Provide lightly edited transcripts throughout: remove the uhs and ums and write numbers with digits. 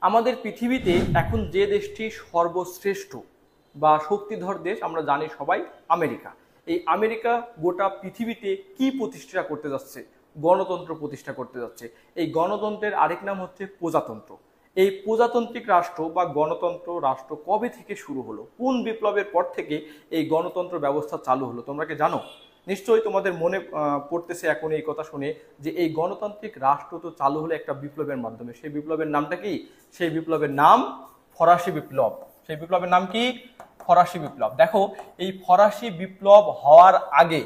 আমাদের পৃথিবীতে এখন যে দেশটি সর্বশ্রেষ্ঠ বা শক্তিধর দেশ আমরা জানি সবাই, আমেরিকা। এই আমেরিকা গোটা পৃথিবীতে কি প্রতিষ্ঠা করতে যাচ্ছে? গণতন্ত্র প্রতিষ্ঠা করতে যাচ্ছে। এই গণতন্ত্রের আরেক নাম হচ্ছে প্রজাতন্ত্র। এই প্রজাতান্ত্রিক রাষ্ট্র বা গণতন্ত্র রাষ্ট্র কবে থেকে শুরু হলো? কোন বিপ্লবের পর থেকে এই গণতন্ত্র ব্যবস্থা চালু হলো? তোমরা কি জানো? নিশ্চয়ই তোমাদের মনে পড়তেছে এখন এই কথা শুনে যে এই গণতান্ত্রিক রাষ্ট্র তো চালু হলো একটা বিপ্লবের মাধ্যমে। সেই বিপ্লবের নামটা কি? সেই বিপ্লবের নাম ফরাসি বিপ্লব। সেই বিপ্লবের নাম কি? ফরাসি বিপ্লব। দেখো, এই ফরাসি বিপ্লব হওয়ার আগে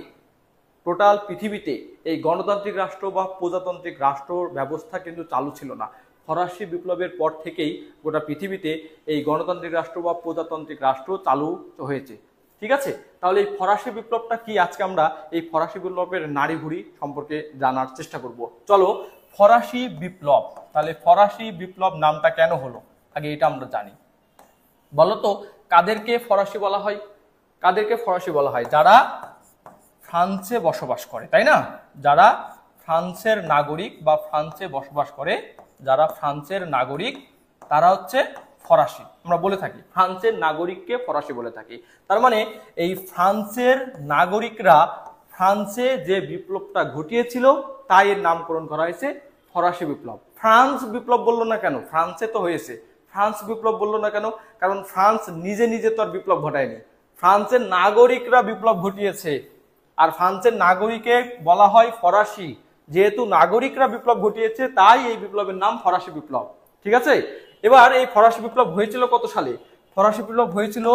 টোটাল পৃথিবীতে এই গণতান্ত্রিক রাষ্ট্র বা প্রজাতান্ত্রিক রাষ্ট্র ব্যবস্থা কিন্তু চালু ছিল না। ফরাসি বিপ্লবের পর থেকেই গোটা পৃথিবীতে এই গণতান্ত্রিক রাষ্ট্র বা প্রজাতান্ত্রিক রাষ্ট্র চালু হয়েছে। ঠিক আছে, তাহলে এই ফরাসি বিপ্লবটা কি? আজকে আমরা এই ফরাসি বিপ্লবের নাড়িভুড়ি সম্পর্কে জানার চেষ্টা করব। চলো, ফরাসি বিপ্লব, তাহলে ফরাসি বিপ্লব নামটা কেন হলো আগে এটা আমরা জানি। বলতো কাদেরকে ফরাসি বলা হয়? কাদেরকে ফরাসি বলা হয়? যারা ফ্রান্সে বসবাস করে, তাই না? যারা ফ্রান্সের নাগরিক বা ফ্রান্সে বসবাস করে, যারা ফ্রান্সের নাগরিক তারা হচ্ছে ফরাসি। আমরা বলে থাকি ফ্রান্সের নাগরিককে ফরাসি বলে থাকি। তার মানে এই ফ্রান্সের নাগরিকরা ফ্রান্সে যে বিপ্লবটা ঘটিয়েছিল তাই এর নামকরণ করা হয়েছে ফরাসি বিপ্লব। ফ্রান্স বিপ্লব বললো না কেন? ফ্রান্সে তো হয়েছে। ফ্রান্স বিপ্লব বললো না কেন? কারণ ফ্রান্স নিজে নিজে তো আর বিপ্লব ঘটায়নি, ফ্রান্সের নাগরিকরা বিপ্লব ঘটিয়েছে। আর ফ্রান্সের নাগরিককে বলা হয় ফরাসি। যেহেতু নাগরিকরা বিপ্লব ঘটিয়েছে তাই এই বিপ্লবের নাম ফরাসি বিপ্লব। ঠিক আছে, এবার এই ফরাসি বিপ্লব হয়েছিল কত সালে? ফরাসি বিপ্লব হয়েছিল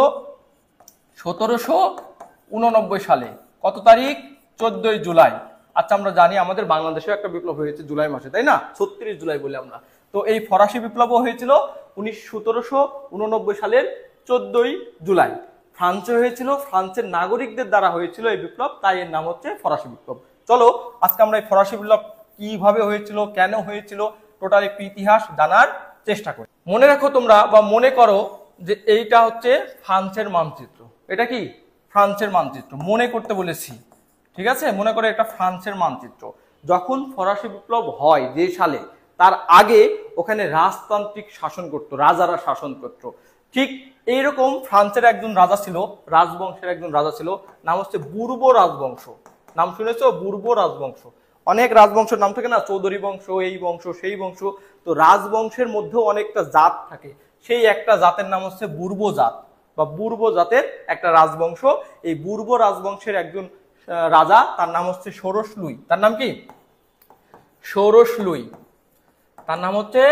1789 সালে। কত তারিখ? 14 জুলাই। আচ্ছা, আমরা জানি আমাদের বাংলাদেশেও একটা বিপ্লব হয়েছে জুলাই মাসে, তাই না? 36 জুলাই বলে আমরা। তো এই ফরাসি বিপ্লবও হয়েছিল 1789 সালের 14 জুলাই। ফ্রান্সে হয়েছিল, ফ্রান্সের নাগরিকদের দ্বারা হয়েছিল এই বিপ্লব, তাই এর নাম হচ্ছে ফরাসি বিপ্লব। চলো আজকে আমরা এই ফরাসি বিপ্লব কিভাবে হয়েছিল, কেন হয়েছিল, টোটাল একটু ইতিহাস জানার চেষ্টা করি। মনে রাখো তোমরা, বা মনে করো যে এইটা হচ্ছে ফ্রান্সের মানচিত্র। এটা কি? ফ্রান্সের মানচিত্র মনে করতে বলেছি। ঠিক আছে, মনে করো এটা ফ্রান্সের মানচিত্র। যখন ফরাসি বিপ্লব হয় যে সালে, তার আগে ওখানে রাজতান্ত্রিক শাসন করত, রাজারা শাসন করত। ঠিক এইরকম ফ্রান্সের একজন রাজা ছিল, রাজবংশের একজন রাজা ছিল, নাম হচ্ছে বুরবো রাজবংশ। নাম শুনেছো? বুরবো রাজবংশ। অনেক রাজবংশের নাম থাকে না, চৌধুরী বংশ, এই বংশ, সেই বংশ। তো রাজবংশের মধ্যেও অনেকটা জাত থাকে, সেই একটা জাতের নাম হচ্ছে বুরবো জাত বা বুরবো জাতের একটা রাজবংশ। এই বুরবো রাজবংশের একজন রাজা, তার নাম হচ্ছে ষোড়শ লুই। তার নাম কি? ষোড়শ লুই। তার নাম হচ্ছে